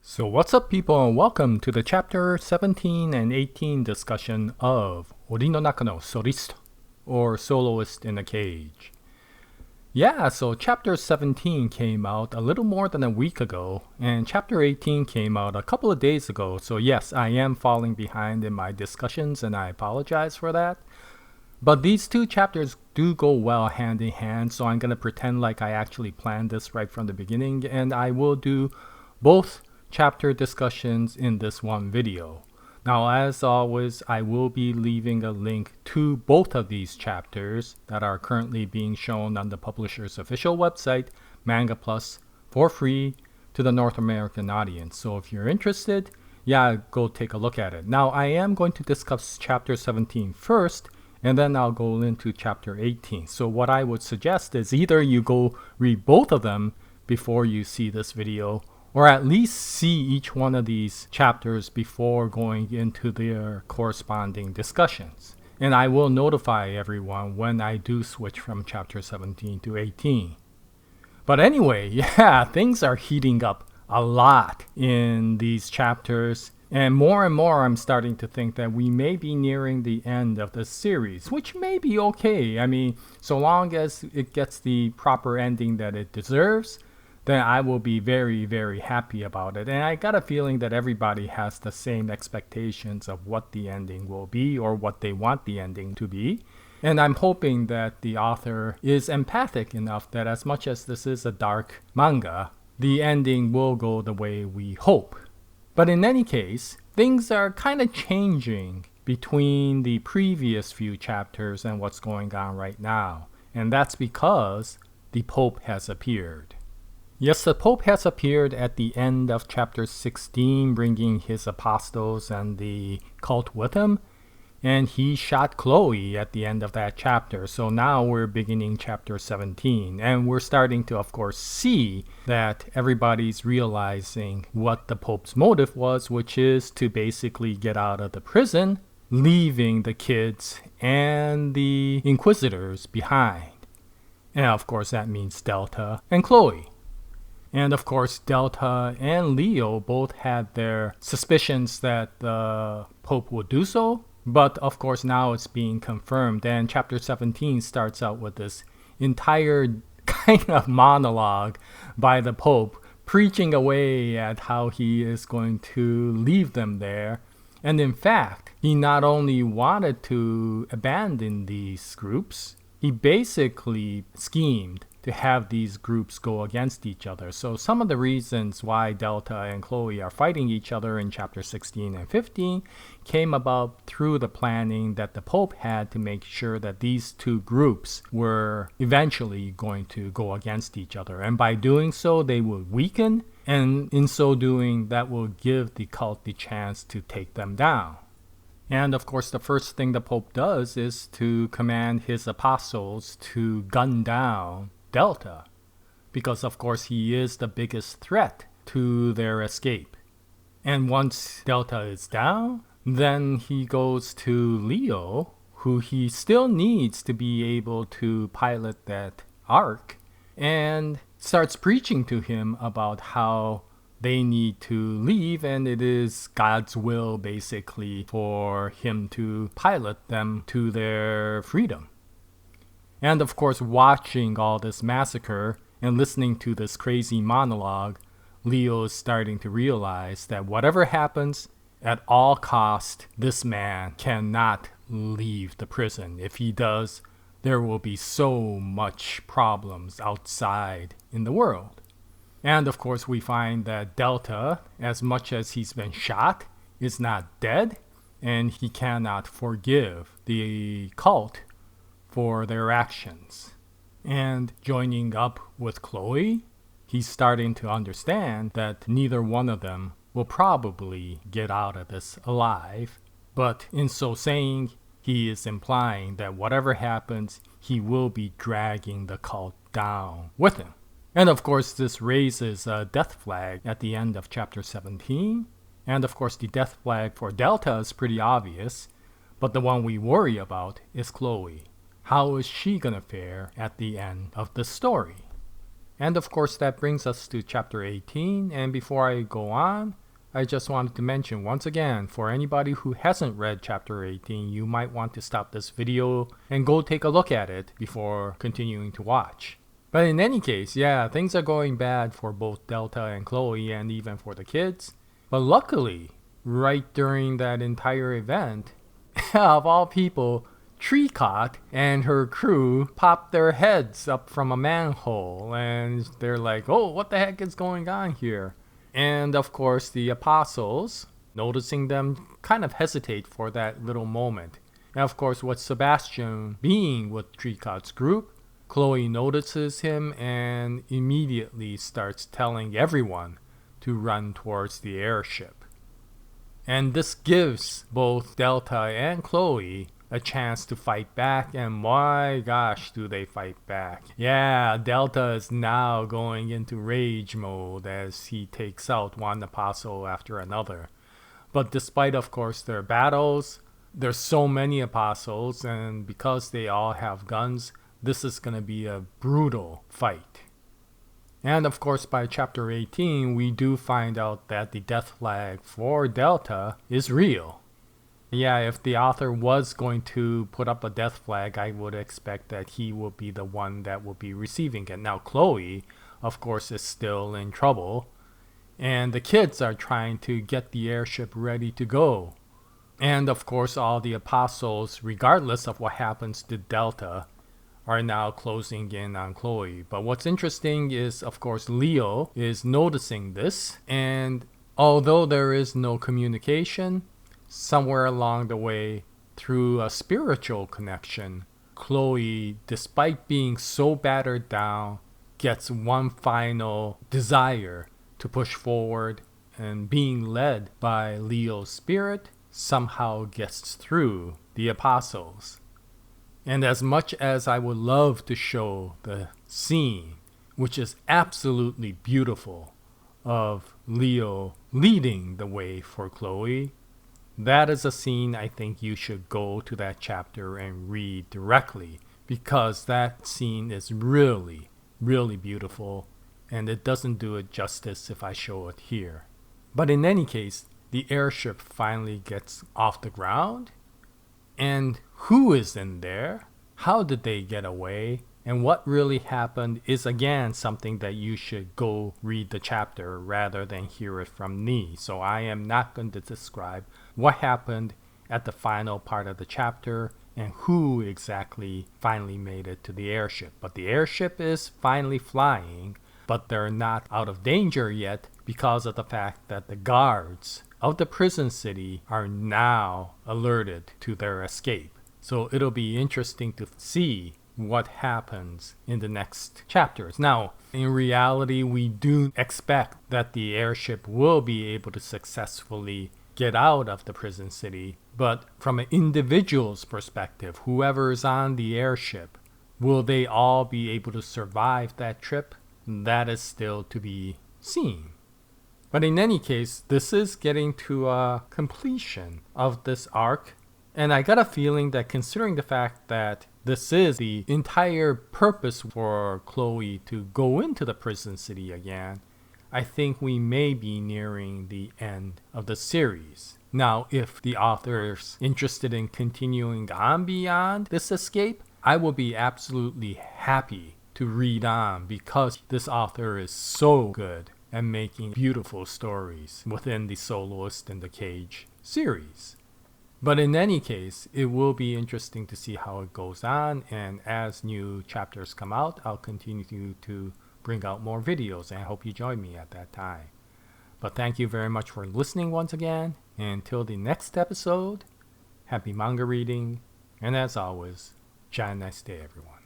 So what's up, people, and welcome to the chapter 17 and 18 discussion of Horino中のソリスト, or Soloist in a Cage. Yeah, so chapter 17 came out a little more than a week ago, and chapter 18 came out a couple of days ago, so yes, I am falling behind in my discussions, and I apologize for that. But these two chapters do go well hand in hand, so I'm going to pretend like I actually planned this right from the beginning, and I will do both chapter discussions in this one video. Now, as always, I will be leaving a link to both of these chapters that are currently being shown on the publisher's official website, Manga Plus, for free to the North American audience. So if you're interested, go take a look at it. Now, I am going to discuss chapter 17 first, and then I'll go into chapter 18. So what I would suggest is either you go read both of them before you see this video, or at least see each one of these chapters before going into their corresponding discussions. And I will notify everyone when I do switch from chapter 17 to 18. But anyway, things are heating up a lot in these chapters. And more I'm starting to think that we may be nearing the end of the series, which may be okay. I mean, so long as it gets the proper ending that it deserves, then I will be very, very happy about it. And I got a feeling that everybody has the same expectations of what the ending will be or what they want the ending to be. And I'm hoping that the author is empathic enough that as much as this is a dark manga, the ending will go the way we hope. But in any case, things are kind of changing between the previous few chapters and what's going on right now. And that's because the Pope has appeared. Yes, the Pope has appeared at the end of chapter 16, bringing his apostles and the cult with him. And he shot Chloe at the end of that chapter. So now we're beginning chapter 17. And we're starting to, of course, see that everybody's realizing what the Pope's motive was, which is to basically get out of the prison, leaving the kids and the Inquisitors behind. And of course, that means Delta and Chloe. And of course, Delta and Leo both had their suspicions that the Pope would do so. But of course, now it's being confirmed. And chapter 17 starts out with this entire kind of monologue by the Pope, preaching away at how he is going to leave them there. And in fact, he not only wanted to abandon these groups, he basically schemed to have these groups go against each other. So some of the reasons why Delta and Chloe are fighting each other in chapter 16 and 15 came about through the planning that the Pope had to make sure that these two groups were eventually going to go against each other. And by doing so, they would weaken, and in so doing, that will give the cult the chance to take them down. And of course, the first thing the Pope does is to command his apostles to gun down Delta, because of course he is the biggest threat to their escape. And once Delta is down, then he goes to Leo, who he still needs to be able to pilot that ark, and starts preaching to him about how they need to leave, and it is God's will basically for him to pilot them to their freedom. And of course, watching all this massacre and listening to this crazy monologue, Leo is starting to realize that whatever happens, at all cost, this man cannot leave the prison. If he does, there will be so much problems outside in the world. And of course, we find that Delta, as much as he's been shot, is not dead, and he cannot forgive the cult for their actions. And joining up with Chloe, he's starting to understand that neither one of them will probably get out of this alive. But in so saying, he is implying that whatever happens, he will be dragging the cult down with him. And of course, this raises a death flag at the end of chapter 17. And of course, the death flag for Delta is pretty obvious, but the one we worry about is Chloe. How is she gonna fare at the end of the story? And of course, that brings us to chapter 18. And before I go on, I just wanted to mention once again, for anybody who hasn't read chapter 18, you might want to stop this video and go take a look at it before continuing to watch. But in any case, yeah, things are going bad for both Delta and Chloe and even for the kids. But luckily, right during that entire event, of all people, Tricot and her crew popped their heads up from a manhole and they're like, oh, what the heck is going on here? And of course, the apostles, noticing them, kind of hesitate for that little moment. And of course, with Sebastian being with Tricot's group, Chloe notices him and immediately starts telling everyone to run towards the airship. And this gives both Delta and Chloe a chance to fight back, and my gosh, do they fight back. Yeah, Delta is now going into rage mode as he takes out one apostle after another. But despite, of course, their battles, there's so many apostles, and because they all have guns, this is going to be a brutal fight. And of course, by chapter 18, we do find out that the death flag for Delta is real. Yeah, if the author was going to put up a death flag, I would expect that he will be the one that will be receiving it. Now, Chloe, of course, is still in trouble, and the kids are trying to get the airship ready to go. And of course, all the apostles, regardless of what happens to Delta, are now closing in on Chloe. But what's interesting is, of course, Leo is noticing this, and although there is no communication, somewhere along the way, through a spiritual connection, Chloe, despite being so battered down, gets one final desire to push forward, and being led by Leo's spirit, somehow gets through the apostles. And as much as I would love to show the scene, which is absolutely beautiful, of Leo leading the way for Chloe, that is a scene I think you should go to that chapter and read directly, because that scene is really, really beautiful, and it doesn't do it justice if I show it here. But in any case, the airship finally gets off the ground, and who is in there? How did they get away? And what really happened is again something that you should go read the chapter rather than hear it from me. So I am not going to describe what happened at the final part of the chapter and who exactly finally made it to the airship. But the airship is finally flying, but they're not out of danger yet because of the fact that the guards of the prison city are now alerted to their escape. So it'll be interesting to see what happens in the next chapters. Now, in reality, we do expect that the airship will be able to successfully get out of the prison city, but from an individual's perspective, whoever is on the airship, will they all be able to survive that trip? That is still to be seen. But in any case, this is getting to a completion of this arc, and I got a feeling that considering the fact that this is the entire purpose for Chloe to go into the prison city again, I think we may be nearing the end of the series. Now, if the author's interested in continuing on beyond this escape, I will be absolutely happy to read on because this author is so good at making beautiful stories within the Soloist in the Cage series. But in any case, it will be interesting to see how it goes on, and as new chapters come out, I'll continue to bring out more videos, and I hope you join me at that time. But thank you very much for listening once again, and until the next episode, happy manga reading, and as always, Jaya, nice day everyone.